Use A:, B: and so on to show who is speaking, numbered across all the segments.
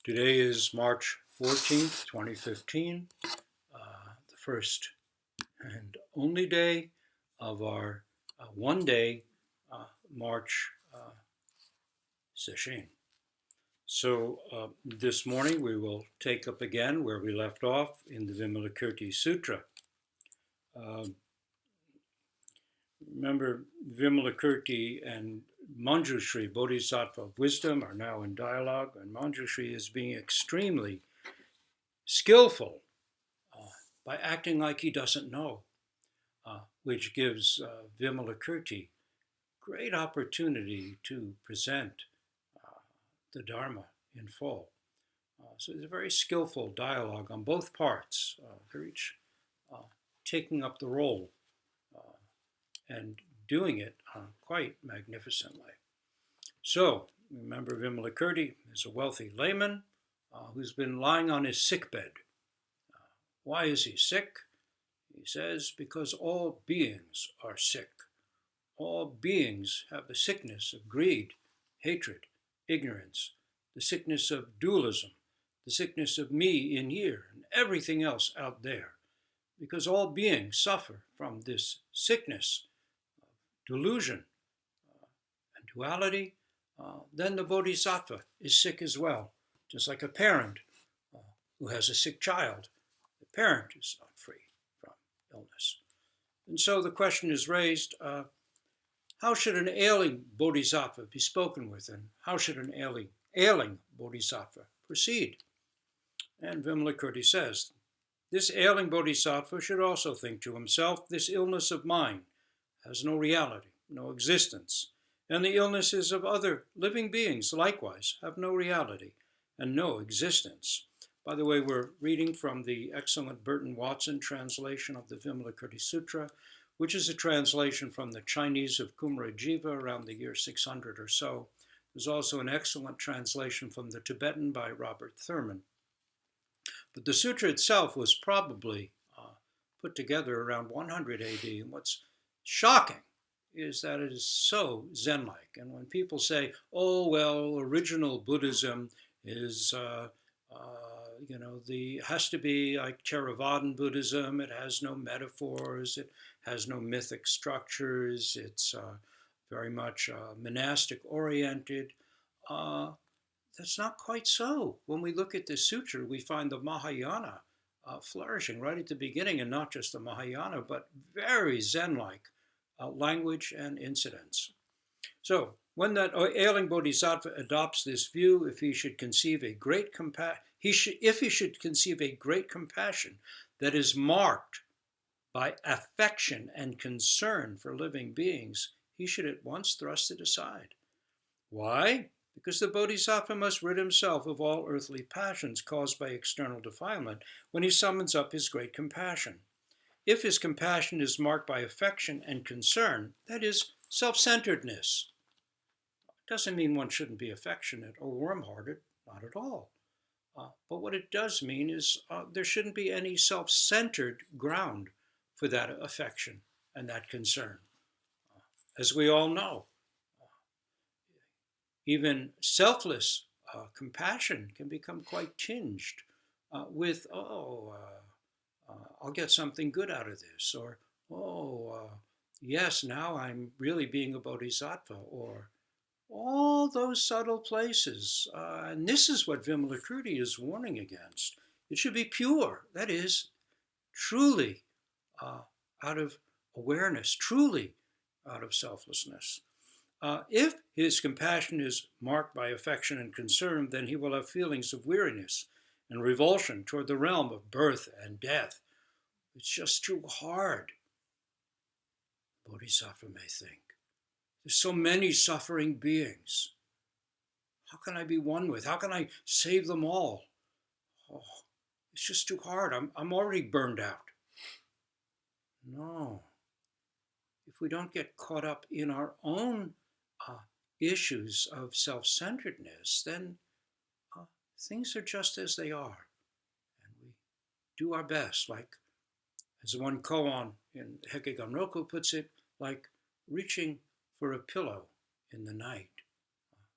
A: Today is March 14th, 2015, the first and only day of our one-day March session. So this morning we will take up again where we left off in the Vimalakirti Sutra. Remember, Vimalakirti and Manjushri, Bodhisattva of Wisdom, are now in dialogue, and Manjushri is being extremely skillful by acting like he doesn't know, which gives Vimalakirti great opportunity to present the Dharma in full. So it's a very skillful dialogue on both parts. They're each taking up the role and doing it quite magnificently. So remember, Vimalakirti is a wealthy layman who's been lying on his sickbed. Why is he sick? He says, because all beings are sick. All beings have the sickness of greed, hatred, ignorance, the sickness of dualism, the sickness of me in here, and everything else out there. Because all beings suffer from this sickness, delusion, and duality, then the bodhisattva is sick as well. Just like a parent who has a sick child, the parent is not free from illness. And so the question is raised, how should an ailing bodhisattva be spoken with, and how should an ailing bodhisattva proceed? And Vimalakirti says, this ailing bodhisattva should also think to himself, this illness of mine has no reality, no existence, and the illnesses of other living beings likewise have no reality and no existence. By the way, we're reading from the excellent Burton Watson translation of the Vimalakirti Sutra, which is a translation from the Chinese of Kumarajiva around the year 600 or so. There's also an excellent translation from the Tibetan by Robert Thurman. But the sutra itself was probably put together around 100 AD. And what's shocking is that it is so Zen-like. And when people say, oh, well, original Buddhism is has to be like Theravadan Buddhism. It has no metaphors. It has no mythic structures. It's very much monastic oriented. That's not quite so. When we look at this sutra, we find the Mahayana flourishing right at the beginning, and not just the Mahayana, but very Zen-like language and incidents. So when that ailing bodhisattva adopts this view, if he should conceive a great compassion that is marked by affection and concern for living beings, he should at once thrust it aside. Why? Because the bodhisattva must rid himself of all earthly passions caused by external defilement when he summons up his great compassion. If his compassion is marked by affection and concern, that is, self-centeredness. It doesn't mean one shouldn't be affectionate or warm-hearted, not at all. But what it does mean is there shouldn't be any self-centered ground for that affection and that concern. As we all know, even selfless compassion can become quite tinged with, I'll get something good out of this, or, yes, now I'm really being a bodhisattva, or all those subtle places. And this is what Vimalakirti is warning against. It should be pure, that is, truly out of awareness, truly out of selflessness. If his compassion is marked by affection and concern, then he will have feelings of weariness and revulsion toward the realm of birth and death. It's just too hard, Bodhisattva may think. There's so many suffering beings. How can I be one with? How can I save them all? Oh, it's just too hard. I'm already burned out. No. If we don't get caught up in our own issues of self-centeredness, then things are just as they are. And we do our best, like, as one koan in Hekigan Roku puts it, like reaching for a pillow in the night.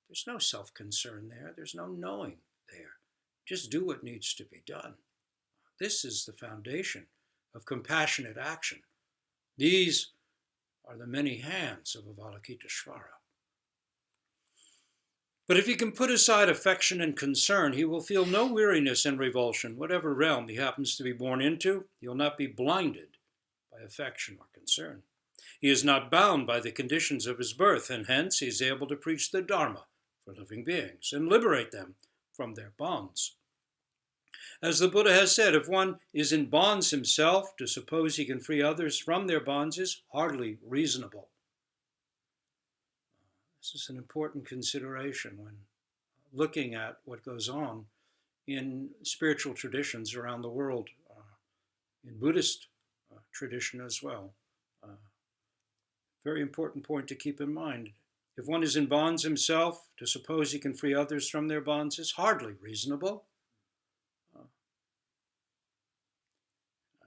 A: There's no self-concern there. There's no knowing there. Just do what needs to be done. This is the foundation of compassionate action. These are the many hands of Avalokiteshvara. But if he can put aside affection and concern, he will feel no weariness and revulsion. Whatever realm he happens to be born into, he will not be blinded by affection or concern. He is not bound by the conditions of his birth, and hence he is able to preach the Dharma for living beings and liberate them from their bonds. As the Buddha has said, if one is in bonds himself, to suppose he can free others from their bonds is hardly reasonable. This is an important consideration when looking at what goes on in spiritual traditions around the world, in Buddhist tradition as well. Very important point to keep in mind. If one is in bonds himself, to suppose he can free others from their bonds is hardly reasonable. I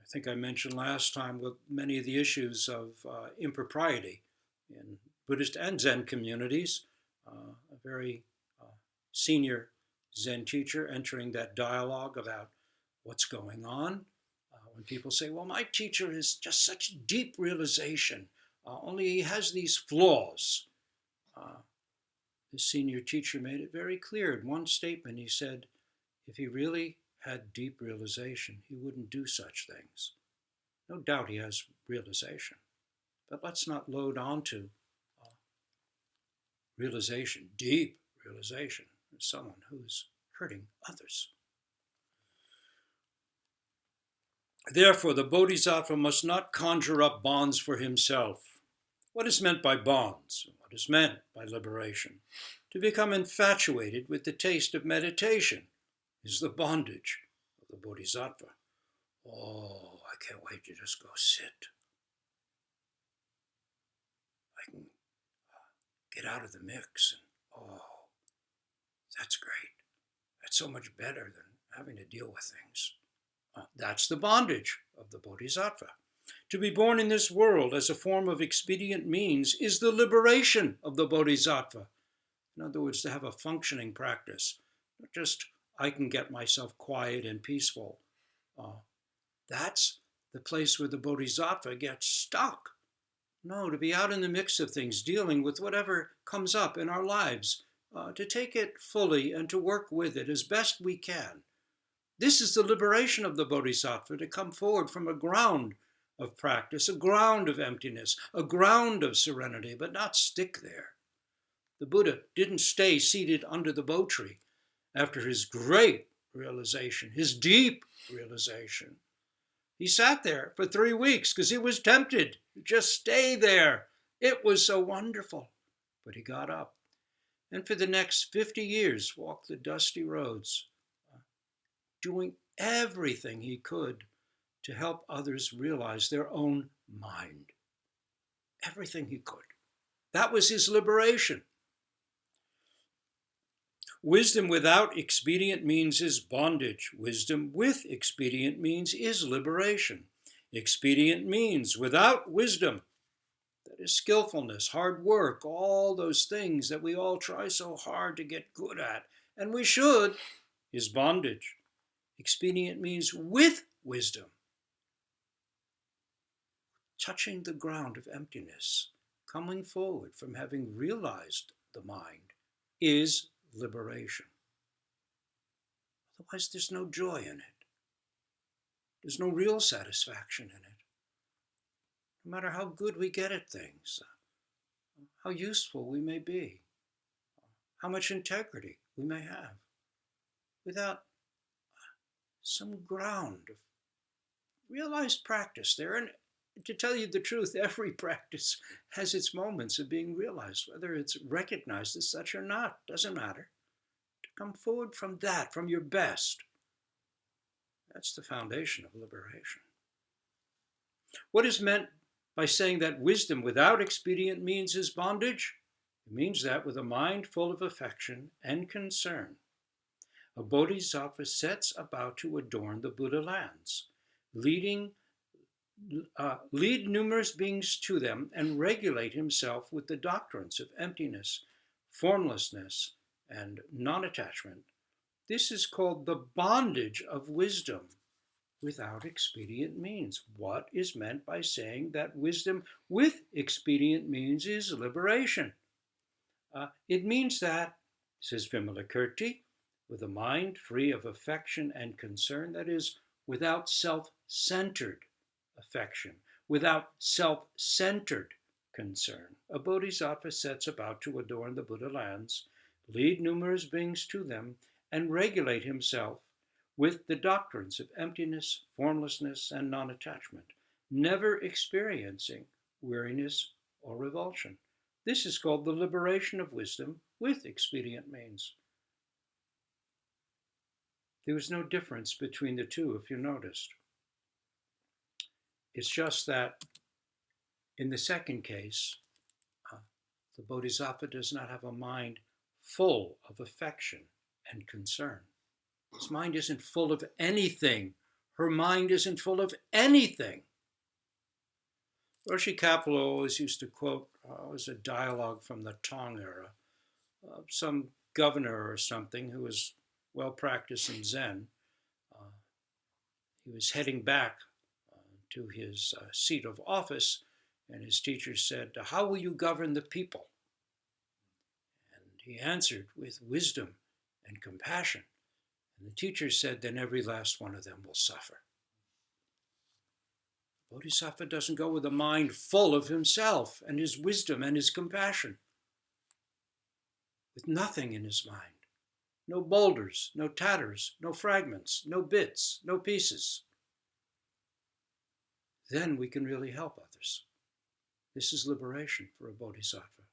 A: think I mentioned last time with many of the issues of impropriety in Buddhist and Zen communities. A very senior Zen teacher entering that dialogue about what's going on. When people say, well, my teacher is just such deep realization, only he has these flaws. The senior teacher made it very clear in one statement. He said, if he really had deep realization, he wouldn't do such things. No doubt he has realization, but let's not load onto realization, deep realization, as someone who's hurting others. Therefore, the Bodhisattva must not conjure up bonds for himself. What is meant by bonds? What is meant by liberation? To become infatuated with the taste of meditation is the bondage of the Bodhisattva. Oh, I can't wait to just go sit. I can get out of the mix and, oh, that's great. That's so much better than having to deal with things. That's the bondage of the Bodhisattva. To be born in this world as a form of expedient means is the liberation of the Bodhisattva. In other words, to have a functioning practice, not just I can get myself quiet and peaceful. That's the place where the Bodhisattva gets stuck. No, to be out in the mix of things, dealing with whatever comes up in our lives, to take it fully and to work with it as best we can. This is the liberation of the Bodhisattva, to come forward from a ground of practice, a ground of emptiness, a ground of serenity, but not stick there. The Buddha didn't stay seated under the bo tree after his great realization, his deep realization. He sat there for 3 weeks because he was tempted to just stay there. It was so wonderful. But he got up and for the next 50 years walked the dusty roads, doing everything he could to help others realize their own mind. Everything he could. That was his liberation. Wisdom without expedient means is bondage. Wisdom with expedient means is liberation. Expedient means without wisdom, that is skillfulness, hard work, all those things that we all try so hard to get good at, and we should, is bondage. Expedient means with wisdom, touching the ground of emptiness, coming forward from having realized the mind, is liberation. Otherwise, there's no joy in it. There's no real satisfaction in it. No matter how good we get at things, how useful we may be, how much integrity we may have, without some ground of realized practice there. And to tell you the truth, every practice has its moments of being realized, whether it's recognized as such or not, doesn't matter. To come forward from that, from your best, that's the foundation of liberation. What is meant by saying that wisdom without expedient means is bondage? It means that with a mind full of affection and concern, a bodhisattva sets about to adorn the Buddha lands, lead numerous beings to them, and regulate himself with the doctrines of emptiness, formlessness, and non-attachment, This is called the bondage of wisdom without expedient means. What is meant by saying that wisdom with expedient means is liberation? It means that, says Vimalakirti, with a mind free of affection and concern, that is, without self centered affection, without self centered concern, a bodhisattva sets about to adorn the Buddha lands, lead numerous beings to them, and regulate himself with the doctrines of emptiness, formlessness, and non attachment, never experiencing weariness or revulsion. This is called the liberation of wisdom with expedient means. There is no difference between the two, if you noticed. It's just that in the second case, the bodhisattva does not have a mind full of affection and concern. His mind isn't full of anything. Her mind isn't full of anything. Roshi Kapleau always used to quote, it was a dialogue from the Tang era, some governor or something who was well practiced in Zen. He was heading back to his seat of office, and his teacher said, "How will you govern the people?" And he answered, "With wisdom and compassion." And the teacher said, "Then every last one of them will suffer." Bodhisattva doesn't go with a mind full of himself and his wisdom and his compassion, with nothing in his mind. No boulders, no tatters, no fragments, no bits, no pieces. Then we can really help others. This is liberation for a bodhisattva.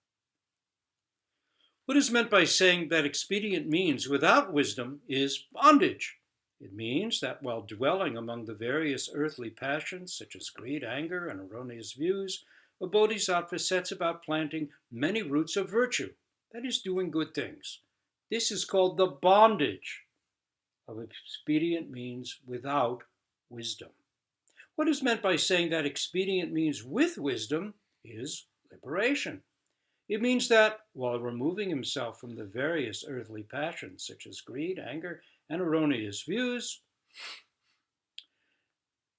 A: What is meant by saying that expedient means without wisdom is bondage? It means that while dwelling among the various earthly passions, such as greed, anger, and erroneous views, a bodhisattva sets about planting many roots of virtue, that is, doing good things. This is called the bondage of expedient means without wisdom. What is meant by saying that expedient means with wisdom is liberation. It means that while removing himself from the various earthly passions, such as greed, anger, and erroneous views,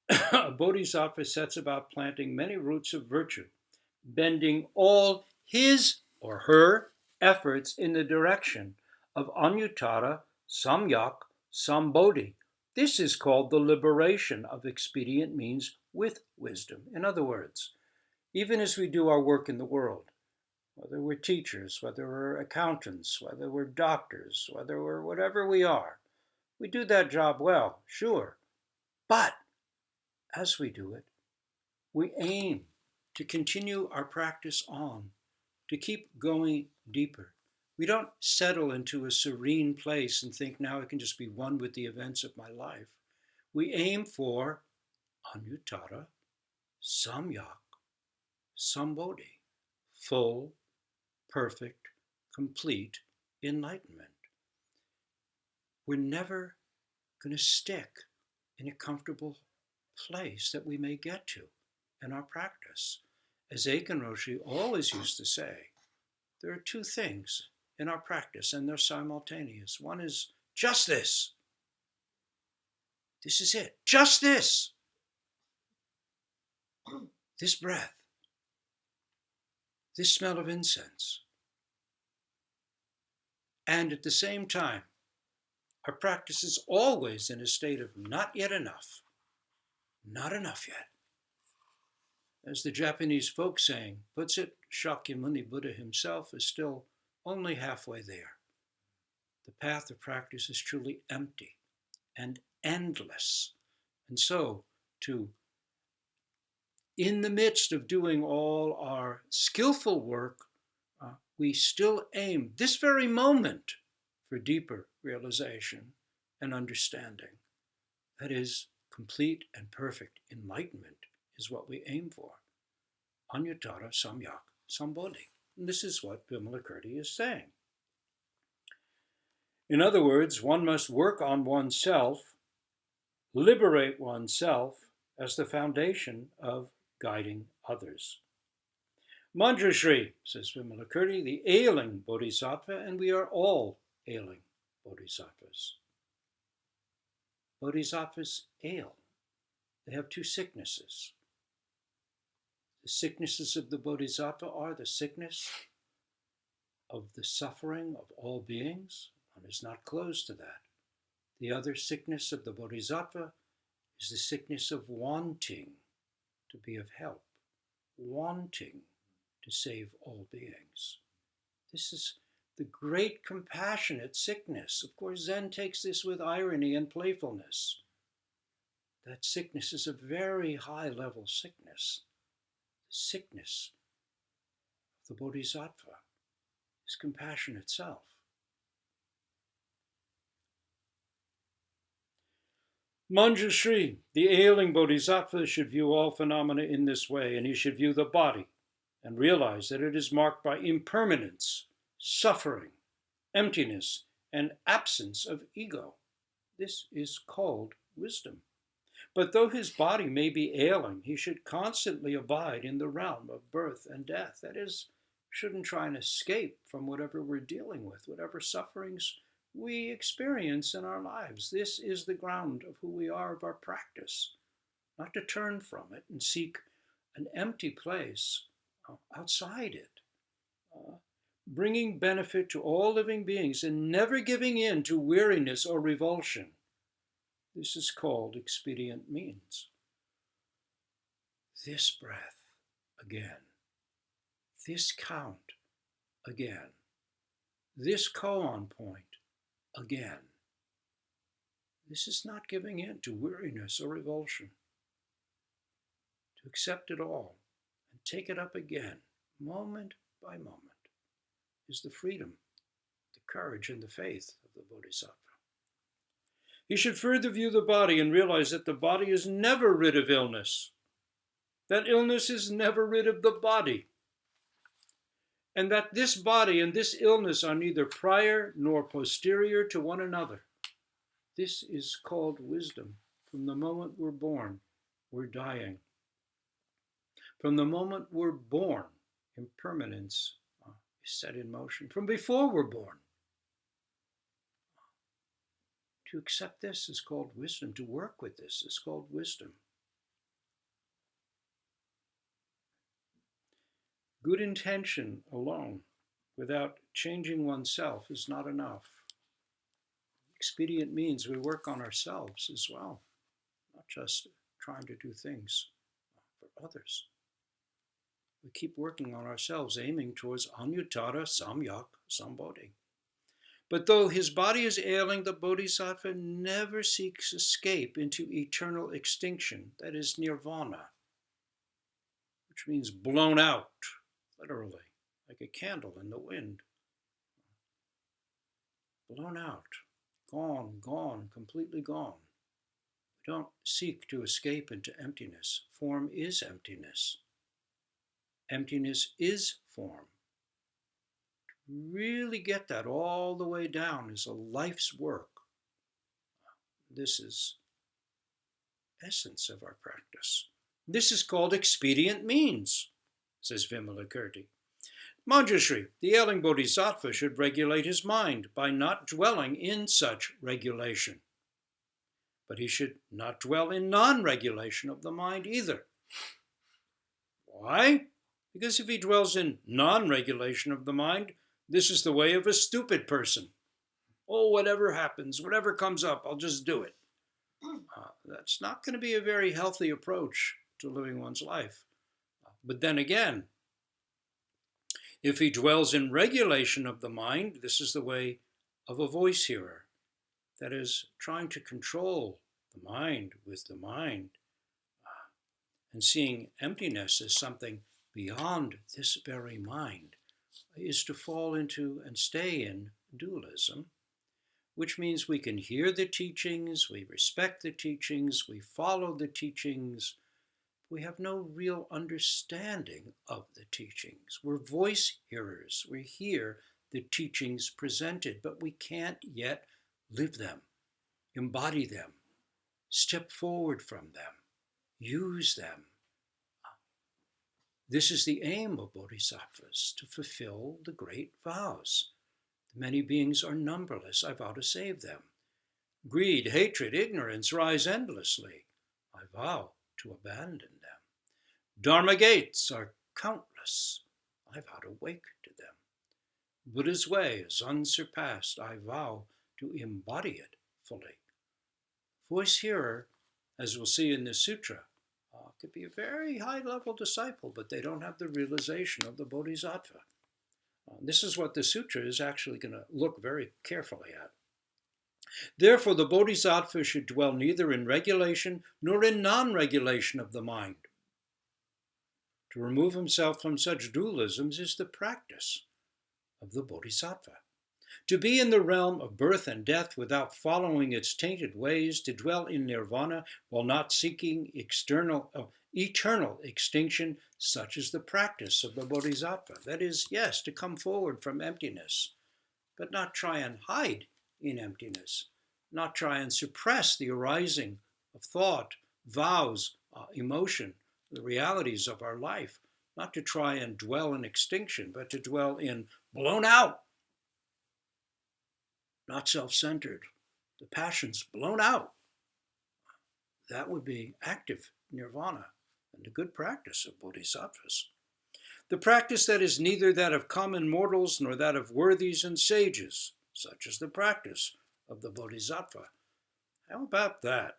A: a bodhisattva sets about planting many roots of virtue, bending all his or her efforts in the direction of anuttara, samyak, sambodhi. This is called the liberation of expedient means with wisdom. In other words, even as we do our work in the world, whether we're teachers, whether we're accountants, whether we're doctors, whether we're whatever we are, we do that job well, sure. But as we do it, we aim to continue our practice on, to keep going deeper. We don't settle into a serene place and think now I can just be one with the events of my life. We aim for anuttara, samyak, sambodhi, full, perfect, complete enlightenment. We're never going to stick in a comfortable place that we may get to in our practice. As Eiken Roshi always used to say, there are two things in our practice, and they're simultaneous. One is just this. This is it. Just this. This breath. This smell of incense. And at the same time, our practice is always in a state of not yet enough. Not enough yet. As the Japanese folk saying puts it, Shakyamuni Buddha himself is still only halfway there. The path of practice is truly empty and endless. And so, in the midst of doing all our skillful work, we still aim this very moment for deeper realization and understanding. That is, complete and perfect enlightenment is what we aim for. Anuttara, samyak, sambodhi. And this is what Vimalakirti is saying. In other words, one must work on oneself, liberate oneself as the foundation of guiding others. Manjushri, says Vimalakirti, the ailing bodhisattva, and we are all ailing bodhisattvas. Bodhisattvas ail. They have two sicknesses. The sicknesses of the Bodhisattva are the sickness of the suffering of all beings. One is not closed to that. The other sickness of the Bodhisattva is the sickness of wanting to be of help, wanting to save all beings. This is the great compassionate sickness. Of course, Zen takes this with irony and playfulness. That sickness is a very high level sickness. The sickness of the Bodhisattva is compassion itself. Manjushri, the ailing Bodhisattva, should view all phenomena in this way, and he should view the body and realize that it is marked by impermanence, suffering, emptiness, and absence of ego. This is called wisdom. But though his body may be ailing, he should constantly abide in the realm of birth and death. That is, shouldn't try and escape from whatever we're dealing with, whatever sufferings we experience in our lives. This is the ground of who we are, of our practice. Not to turn from it and seek an empty place outside it. Bringing benefit to all living beings and never giving in to weariness or revulsion. This is called expedient means. This breath again. This count again. This koan point again. This is not giving in to weariness or revulsion. To accept it all and take it up again, moment by moment, is the freedom, the courage, and the faith of the Bodhisattva. He should further view the body and realize that the body is never rid of illness. That illness is never rid of the body. And that this body and this illness are neither prior nor posterior to one another. This is called wisdom. From the moment we're born, we're dying. From the moment we're born, impermanence is set in motion. From before we're born. To accept this is called wisdom. To work with this is called wisdom. Good intention alone, without changing oneself, is not enough. Expedient means we work on ourselves as well, not just trying to do things for others. We keep working on ourselves, aiming towards Anyuttara Samyak Sambodhi. But though his body is ailing, the Bodhisattva never seeks escape into eternal extinction, that is nirvana, which means blown out, literally, like a candle in the wind. Blown out, gone, completely gone. We don't seek to escape into emptiness. Form is emptiness. Emptiness is form. To really get that all the way down is a life's work. This is essence of our practice. This is called expedient means, says Vimalakirti. Manjushri, the ailing bodhisattva, should regulate his mind by not dwelling in such regulation. But he should not dwell in non-regulation of the mind either. Why? Because if he dwells in non-regulation of the mind, this is the way of a stupid person. Oh, whatever happens, whatever comes up, I'll just do it. That's not going to be a very healthy approach to living one's life. But then again, if he dwells in regulation of the mind, this is the way of a voice hearer. That is, trying to control the mind with the mind and seeing emptiness as something beyond this very mind is to fall into and stay in dualism, which means we can hear the teachings, we respect the teachings, we follow the teachings. We have no real understanding of the teachings. We're voice hearers. We hear the teachings presented, but we can't yet live them, embody them, step forward from them, use them. This is the aim of bodhisattvas, to fulfill the great vows. The many beings are numberless. I vow to save them. Greed, hatred, ignorance rise endlessly. I vow to abandon them. Dharma gates are countless. I vow to wake to them. Buddha's way is unsurpassed. I vow to embody it fully. Voice hearer, as we'll see in this sutra, could be a very high level disciple, but they don't have the realization of the bodhisattva. This is what the sutra is actually going to look very carefully at. Therefore, the bodhisattva should dwell neither in regulation nor in non-regulation of the mind. To remove himself from such dualisms is the practice of the bodhisattva. To be in the realm of birth and death without following its tainted ways, to dwell in nirvana while not seeking eternal extinction, such is the practice of the bodhisattva. That is, yes, to come forward from emptiness, but not try and hide in emptiness, not try and suppress the arising of thought, vows, emotion, the realities of our life, not to try and dwell in extinction, but to dwell in blown out, not self-centered, the passions blown out. That would be active nirvana and a good practice of bodhisattvas. The practice that is neither that of common mortals nor that of worthies and sages, such as the practice of the bodhisattva. How about that?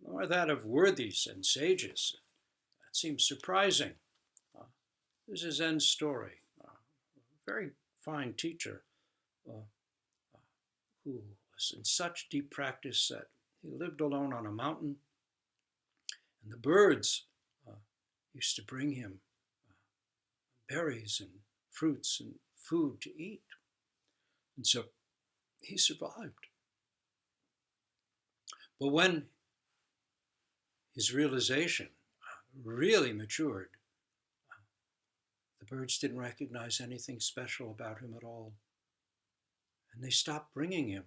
A: Nor that of worthies and sages. That seems surprising. This is Zen's story. A very fine teacher who was in such deep practice that he lived alone on a mountain, and the birds used to bring him berries and fruits and food to eat. And so he survived. But when his realization really matured, the birds didn't recognize anything special about him at all. And they stopped bringing him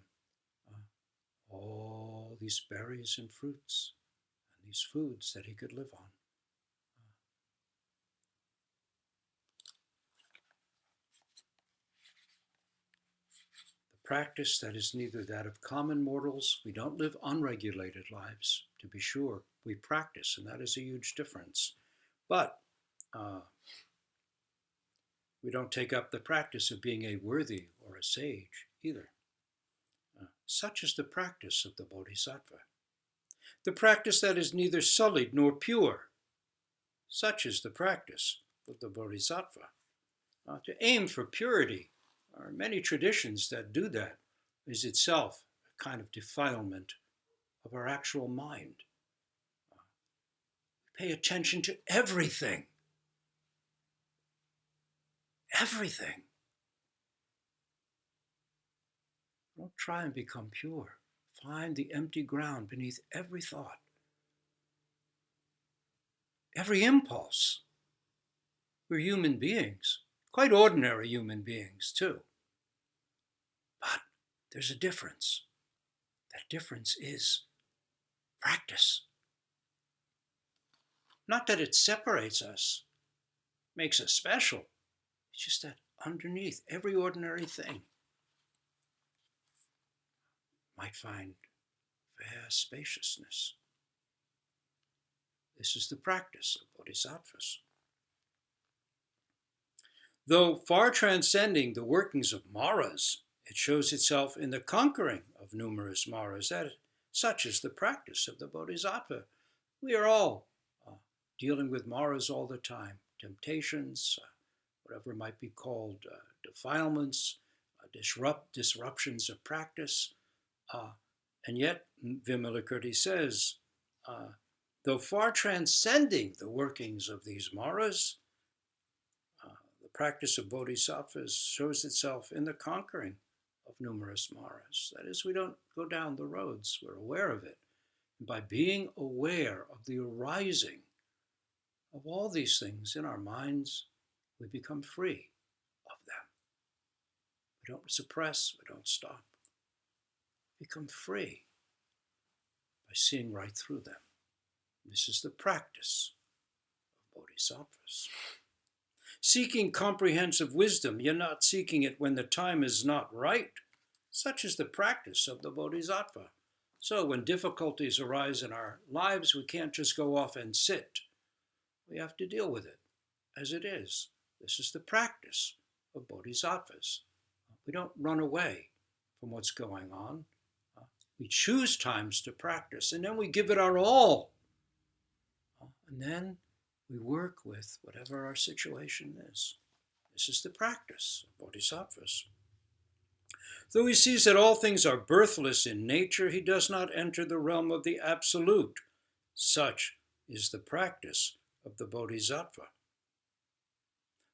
A: all these berries and fruits and these foods that he could live on. The practice that is neither that of common mortals, we don't live unregulated lives, to be sure. We practice, and that is a huge difference. But we don't take up the practice of being a worthy or a sage either. Such is the practice of the bodhisattva. The practice that is neither sullied nor pure. Such is the practice of the bodhisattva. To aim for purity, there are many traditions that do that, is itself a kind of defilement of our actual mind. Pay attention to everything. Everything. Don't try and become pure. Find the empty ground beneath every thought, every impulse. We're human beings, quite ordinary human beings too. But there's a difference. That difference is practice. Not that it separates us, makes us special. It's just that underneath every ordinary thing might find vast spaciousness. This is the practice of bodhisattvas. Though far transcending the workings of maras, it shows itself in the conquering of numerous maras. Such is the practice of the bodhisattva. We are all dealing with maras all the time, temptations, whatever might be called defilements, disruptions of practice. And yet, Vimalakirti says, though far transcending the workings of these maras, the practice of bodhisattvas shows itself in the conquering of numerous maras. That is, we don't go down the roads, we're aware of it. And by being aware of the arising of all these things in our minds, we become free of them. We don't suppress, we don't stop. We become free by seeing right through them. This is the practice of bodhisattvas. Seeking comprehensive wisdom, yet not seeking it when the time is not right. Such is the practice of the bodhisattva. So when difficulties arise in our lives, we can't just go off and sit. We have to deal with it as it is. This is the practice of bodhisattvas. We don't run away from what's going on. We choose times to practice, and then we give it our all. And then we work with whatever our situation is. This is the practice of bodhisattvas. Though he sees that all things are birthless in nature, he does not enter the realm of the absolute. Such is the practice of the bodhisattva.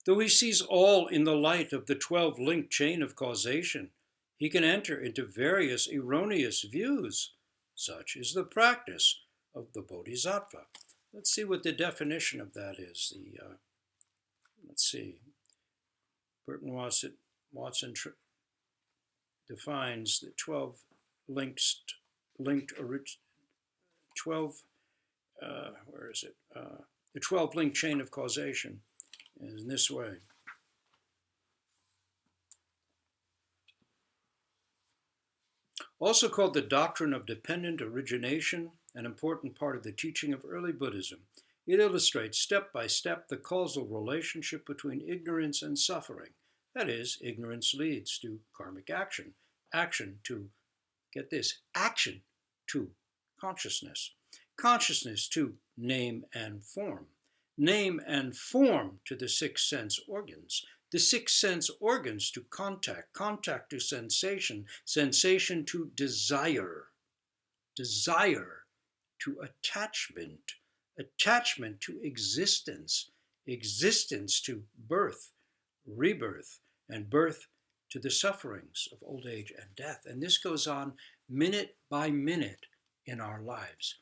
A: Though he sees all in the light of the 12-linked chain of causation, he can enter into various erroneous views. Such is the practice of the bodhisattva. Let's see what the definition of that is. Let's see. Burton Watson defines the 12 linked 12. Where is it? The 12-link chain of causation is in this way. Also called the doctrine of dependent origination, an important part of the teaching of early Buddhism, it illustrates step by step the causal relationship between ignorance and suffering. That is, ignorance leads to karmic action, action to, get this, action to consciousness, consciousness to name and form to the 6 sense organs, the 6 sense organs to contact, contact to sensation, sensation to desire, desire to attachment, attachment to existence, existence to birth, rebirth, and birth to the sufferings of old age and death. And this goes on minute by minute in our lives.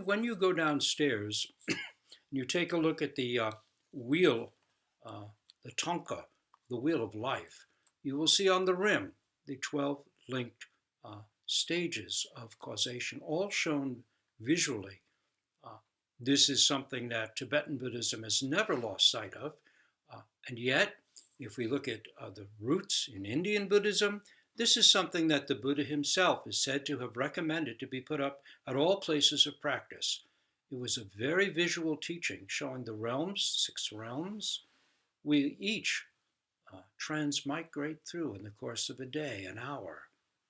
A: When you go downstairs, you take a look at the wheel, the tonka, the wheel of life, you will see on the rim the 12 linked stages of causation, all shown visually. This is something that Tibetan Buddhism has never lost sight of. And yet, if we look at the roots in Indian Buddhism, this is something that the Buddha himself is said to have recommended to be put up at all places of practice. It was a very visual teaching showing the realms, 6 realms. We each transmigrate through in the course of a day, an hour,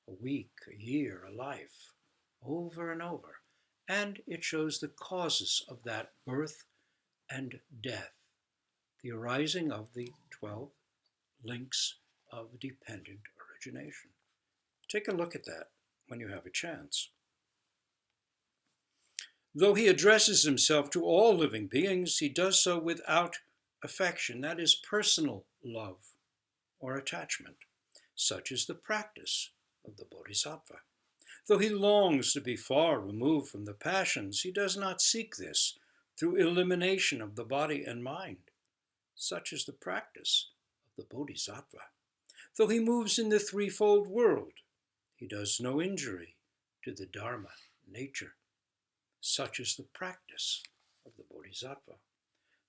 A: a week, a year, a life, over and over. And it shows the causes of that birth and death, the arising of the 12 links of dependent origination. Take a look at that when you have a chance. Though he addresses himself to all living beings, he does so without affection, that is, personal love or attachment. Such is the practice of the bodhisattva. Though he longs to be far removed from the passions, he does not seek this through elimination of the body and mind. Such is the practice of the bodhisattva. Though he moves in the threefold world, he does no injury to the dharma, nature. Such is the practice of the bodhisattva.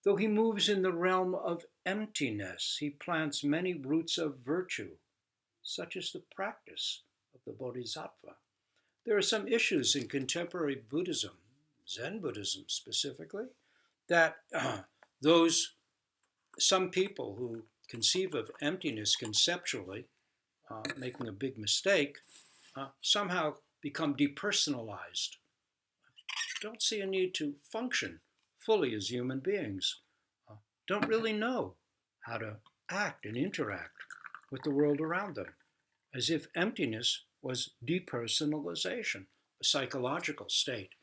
A: Though he moves in the realm of emptiness, he plants many roots of virtue. Such is the practice of the bodhisattva. There are some issues in contemporary Buddhism, Zen Buddhism specifically, that some people who conceive of emptiness conceptually, making a big mistake, somehow become depersonalized. Don't see a need to function fully as human beings. Don't really know how to act and interact with the world around them, as if emptiness was depersonalization, a psychological state.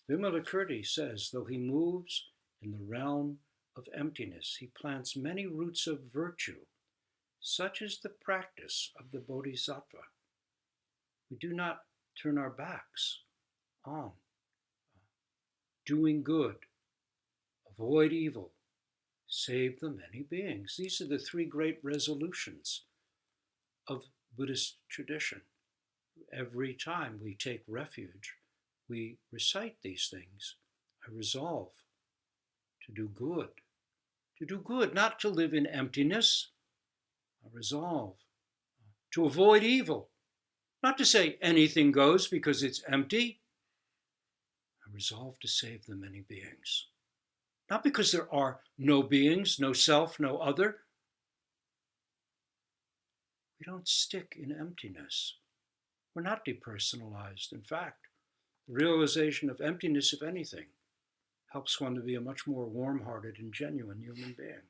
A: Vimalakirti says, though he moves in the realm of emptiness, he plants many roots of virtue. Such is the practice of the bodhisattva. We do not turn our backs on doing good, avoid evil, save the many beings. These are the 3 great resolutions of Buddhist tradition. Every time we take refuge, we recite these things. I resolve to do good, not to live in emptiness. I resolve to avoid evil, Not to say anything goes because it's empty. I resolve to save the many beings. Not because there are no beings, no self, no other. We don't stick in emptiness. We're not depersonalized. In fact, the realization of emptiness, if anything, helps one to be a much more warm-hearted and genuine human being.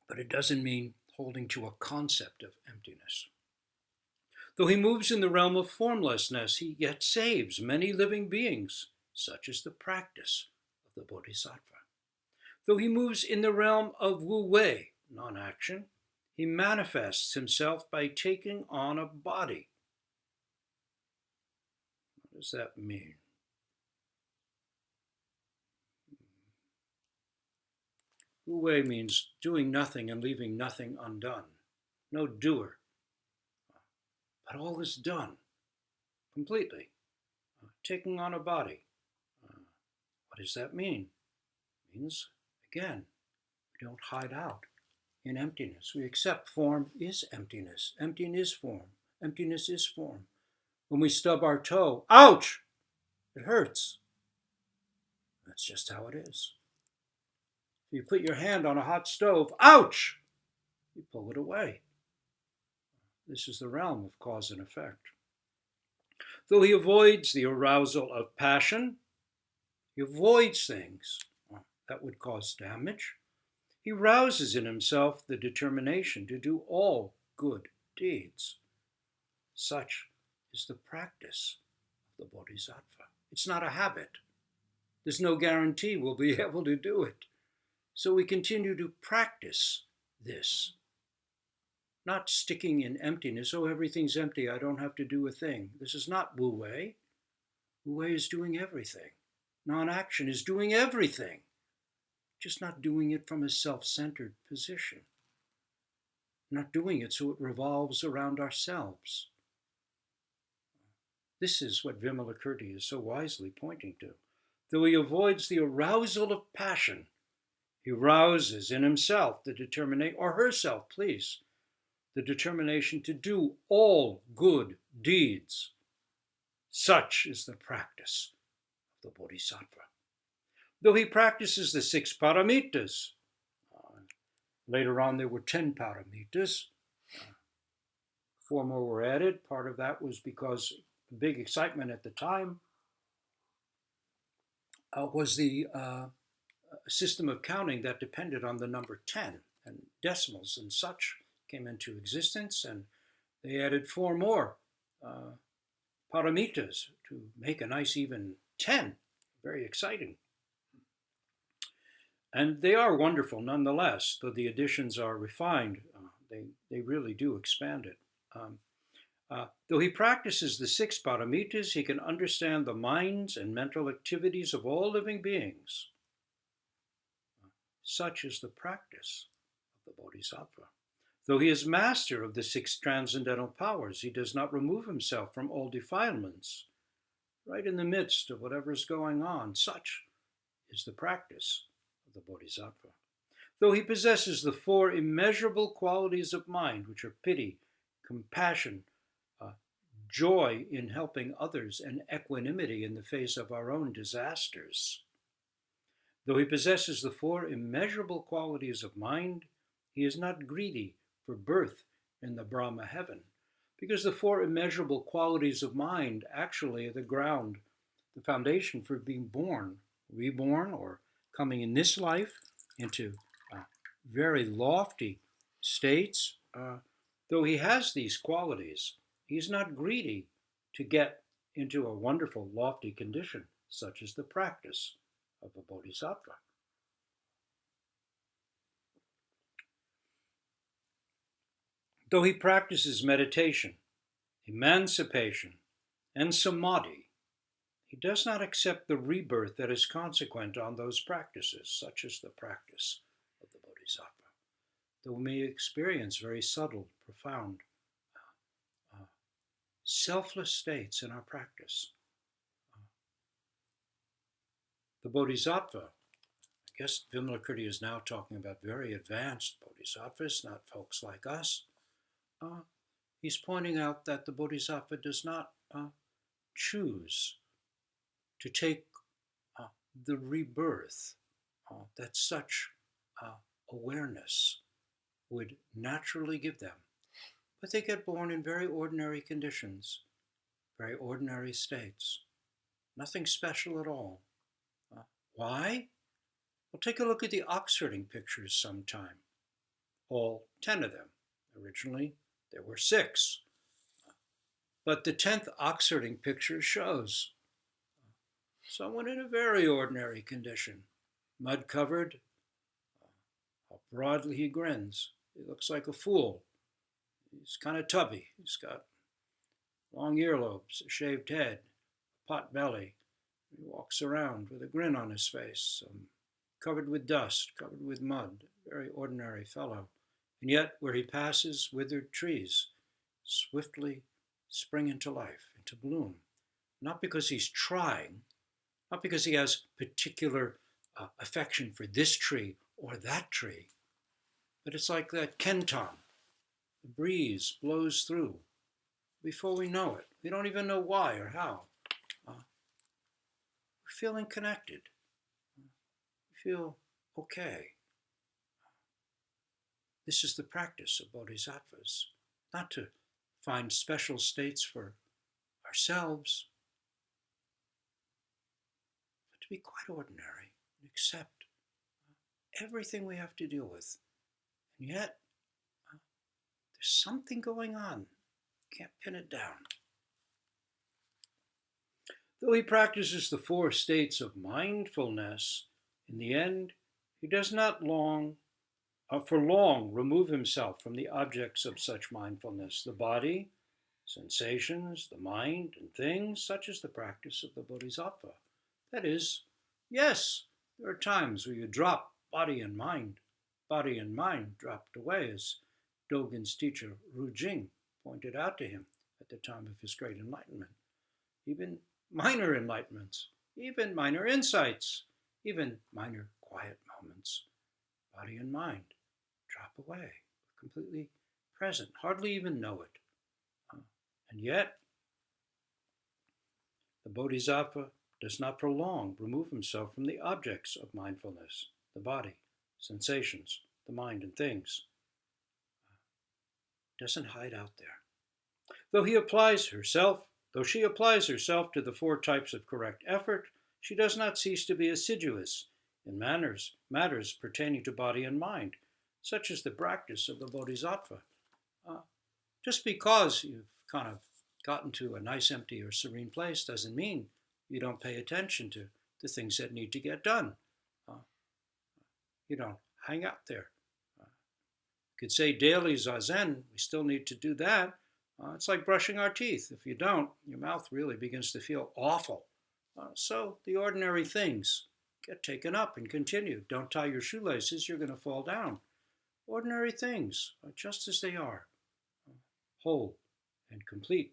A: But it doesn't mean holding to a concept of emptiness. Though he moves in the realm of formlessness, he yet saves many living beings, such is the practice of the Bodhisattva. Though he moves in the realm of wu-wei, non-action, he manifests himself by taking on a body. What does that mean? Wu-wei means doing nothing and leaving nothing undone. No doer. But all is done completely. Taking on a body. What does that mean? It means, again, we don't hide out in emptiness. We accept form is emptiness. Emptiness is form. Emptiness is form. When we stub our toe, ouch! It hurts. That's just how it is. If you put your hand on a hot stove, ouch! You pull it away. This is the realm of cause and effect. Though he avoids the arousal of passion, he avoids things that would cause damage. He rouses in himself the determination to do all good deeds. Such is the practice of the Bodhisattva. It's not a habit. There's no guarantee we'll be able to do it. So we continue to practice this. Not sticking in emptiness. Oh, everything's empty. I don't have to do a thing. This is not wu-wei. Wu-wei is doing everything. Non-action is doing everything. Just not doing it from a self-centered position. Not doing it so it revolves around ourselves. This is what Vimalakirti is so wisely pointing to. Though he avoids the arousal of passion, he rouses in himself the determination, or herself, please, the determination to do all good deeds. Such is the practice of the Bodhisattva. Though he practices the 6 paramitas, later on there were 10 paramitas, 4 more were added. Part of that was because the big excitement at the time was the system of counting that depended on the number 10, and decimals and such came into existence, and they added 4 more paramitas to make a nice even 10. Very exciting. And they are wonderful nonetheless, though the additions are refined. They really do expand it. Though he practices the 6 paramitas, he can understand the minds and mental activities of all living beings. Such is the practice of the Bodhisattva. Though he is master of the 6 transcendental powers, he does not remove himself from all defilements. Right in the midst of whatever is going on, such is the practice of the Bodhisattva. Though he possesses the 4 immeasurable qualities of mind, which are pity, compassion, joy in helping others, and equanimity in the face of our own disasters. Though he possesses the 4 immeasurable qualities of mind, he is not greedy for birth in the Brahma heaven, because the 4 immeasurable qualities of mind actually are the ground, the foundation for being born, reborn, or coming in this life into very lofty states. Though he has these qualities, he's not greedy to get into a wonderful, lofty condition, such as the practice of a bodhisattva. Though he practices meditation, emancipation, and samadhi, he does not accept the rebirth that is consequent on those practices, such as the practice of the bodhisattva. Though we may experience very subtle, profound, selfless states in our practice, the bodhisattva, guess Vimalakirti is now talking about very advanced bodhisattvas, not folks like us. Uh, he's pointing out that the bodhisattva does not choose to take uh, the rebirth that such uh, awareness would naturally give them. But they get born in very ordinary conditions, very ordinary states. Nothing special at all. Why? Well, take a look at the ox herding pictures sometime. All 10 of them. Originally, there were 6. But the 10th ox herding picture shows someone in a very ordinary condition, mud covered, how broadly he grins. He looks like a fool. He's kind of tubby. He's got long earlobes, a shaved head, pot belly. He walks around with a grin on his face, covered with dust, covered with mud, a very ordinary fellow. And yet, where he passes, withered trees swiftly spring into life, into bloom. Not because he's trying, not because he has particular affection for this tree or that tree, but it's like that kenton. The breeze blows through. Before we know it, we don't even know why or how. We're feeling connected. We feel okay. This is the practice of bodhisattvas, not to find special states for ourselves, but to be quite ordinary and accept everything we have to deal with. And yet, there's something going on. Can't pin it down. Though he practices the 4 states of mindfulness, in the end, he does not for long remove himself from the objects of such mindfulness, the body, sensations, the mind, and things, such as the practice of the bodhisattva. That is, yes, there are times where you drop body and mind. Body and mind dropped away, as Dogen's teacher Ru Jing pointed out to him at the time of his great enlightenment. Even minor enlightenments, even minor insights, even minor quiet moments, body and mind drop away, completely present, hardly even know it. And yet, the bodhisattva does not for long remove himself from the objects of mindfulness, the body, sensations, the mind, and things. Doesn't hide out there. Though she applies herself to the 4 types of correct effort, she does not cease to be assiduous in matters pertaining to body and mind, such as the practice of the bodhisattva. Just because you've kind of gotten to a nice, empty, or serene place doesn't mean you don't pay attention to the things that need to get done. You don't hang out there. You could say daily zazen, we still need to do that. It's like brushing our teeth. If you don't, your mouth really begins to feel awful. So the ordinary things get taken up and continued. Don't tie your shoelaces, you're going to fall down. Ordinary things are just as they are, whole and complete.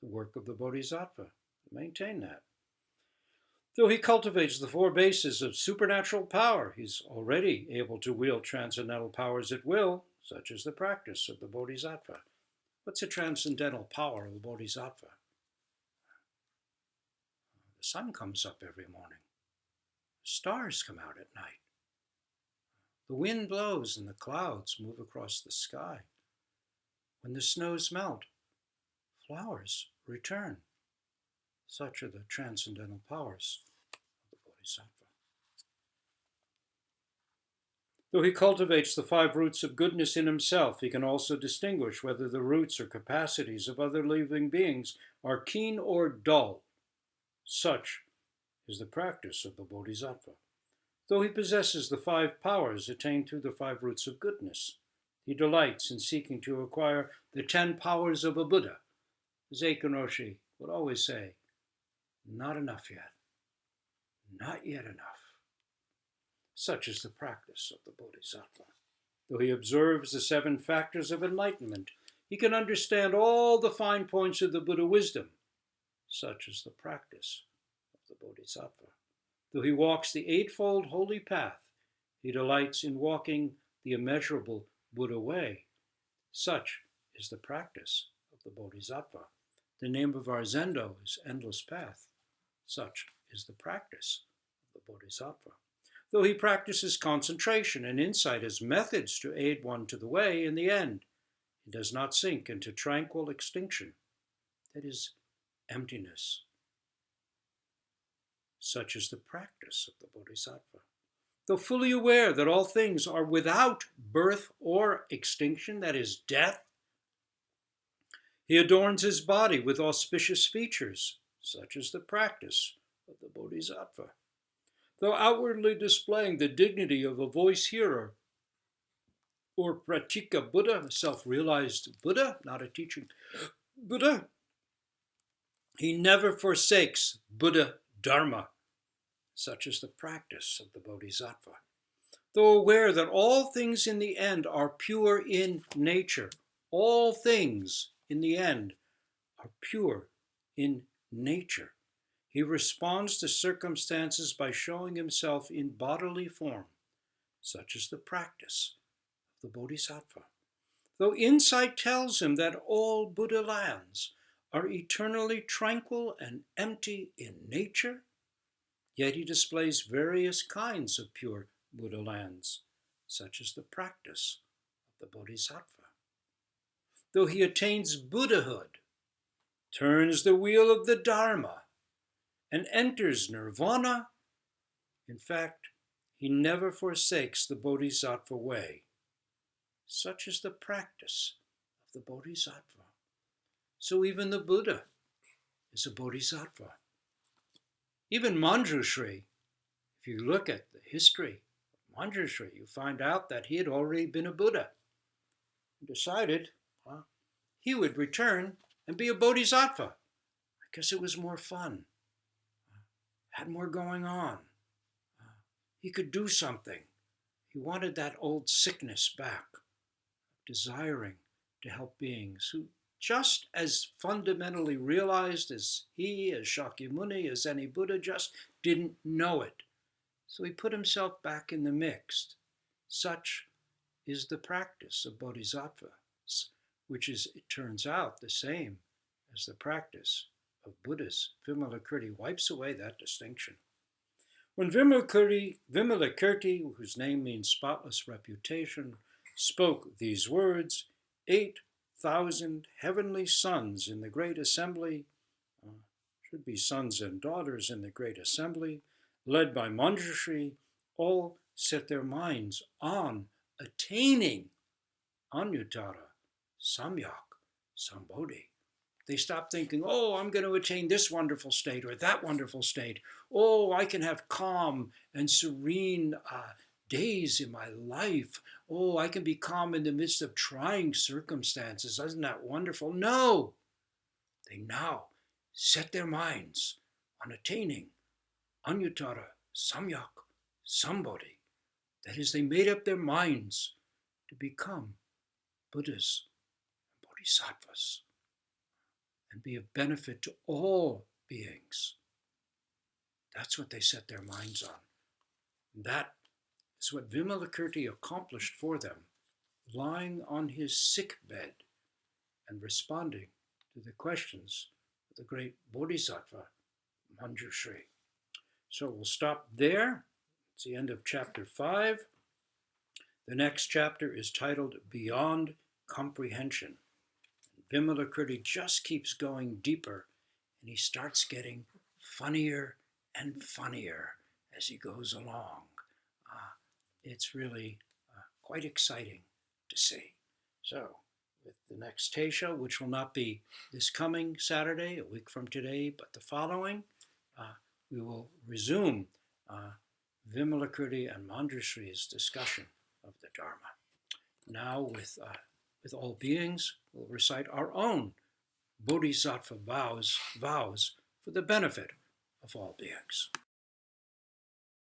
A: The work of the bodhisattva, maintain that. Though he cultivates the 4 bases of supernatural power, he's already able to wield transcendental powers at will, such as the practice of the bodhisattva. What's a transcendental power of the bodhisattva? The sun comes up every morning. Stars come out at night. The wind blows and the clouds move across the sky. When the snows melt, flowers return. Such are the transcendental powers of the bodhisattva. Though he cultivates the 5 roots of goodness in himself, he can also distinguish whether the roots or capacities of other living beings are keen or dull. Such is the practice of the bodhisattva. Though he possesses the 5 powers attained through the 5 roots of goodness, he delights in seeking to acquire the 10 powers of a Buddha. Zeiken Roshi would always say, not enough yet, not yet enough. Such is the practice of the bodhisattva. Though he observes the 7 factors of enlightenment, he can understand all the fine points of the Buddha wisdom. Such is the practice of the bodhisattva. Though he walks the eightfold holy path, he delights in walking the immeasurable Buddha way. Such is the practice of the Bodhisattva. The name of our Zendo is Endless Path. Such is the practice of the Bodhisattva. Though he practices concentration and insight as methods to aid one to the way, in the end, he does not sink into tranquil extinction. That is emptiness. Such is the practice of the Bodhisattva. Though fully aware that all things are without birth or extinction, that is death, he adorns his body with auspicious features. Such is the practice of the Bodhisattva. Though outwardly displaying the dignity of a voice hearer or pratyeka Buddha, a self-realized Buddha, not a teaching Buddha, he never forsakes Buddha Dharma. Such is the practice of the Bodhisattva. Though aware that all things in the end are pure in nature, all things in the end are pure in nature, he responds to circumstances by showing himself in bodily form. Such is the practice of the Bodhisattva. Though insight tells him that all Buddha lands are eternally tranquil and empty in nature, yet he displays various kinds of pure Buddha lands. Such is the practice of the Bodhisattva. Though he attains Buddhahood, turns the wheel of the Dharma, and enters nirvana, in fact, he never forsakes the Bodhisattva way. Such is the practice of the Bodhisattva. So even the Buddha is a Bodhisattva. Even Manjushri, if you look at the history of Manjushri, you find out that he had already been a Buddha. He decided he would return and be a Bodhisattva because it was more fun, had more going on. He could do something. He wanted that old sickness back, desiring to help beings who just as fundamentally realized as he, as Shakyamuni, as any Buddha, just didn't know it. So he put himself back in the mix. Such is the practice of bodhisattvas, which is, it turns out, the same as the practice of Buddhas. Vimalakirti wipes away that distinction. When Vimalakirti, whose name means spotless reputation, spoke these words, 8,000 heavenly sons in the great assembly, should be sons and daughters in the great assembly, led by Manjushri, all set their minds on attaining Anuttara, Samyak, Sambodhi. They stopped thinking, oh, I'm going to attain this wonderful state or that wonderful state. Oh, I can have calm and serene days in my life. Oh, I can be calm in the midst of trying circumstances. Isn't that wonderful? No. They now set their minds on attaining Anuttara, Samyak, Sambodhi. That is, they made up their minds to become Buddhas and Bodhisattvas and be of benefit to all beings. That's what they set their minds on. And that is what Vimalakirti accomplished for them, lying on his sick bed and responding to the questions of the great Bodhisattva, Manjushri. So we'll stop there. It's the end of chapter 5. The next chapter is titled Beyond Comprehension. Vimalakirti just keeps going deeper, and he starts getting funnier and funnier as he goes along. It's really quite exciting to see. So, with the next Teisho, which will not be this coming Saturday, a week from today, but the following, we will resume Vimalakirti and Manjushri's discussion of the Dharma. Now, with all beings, we'll recite our own bodhisattva vows for the benefit of all beings.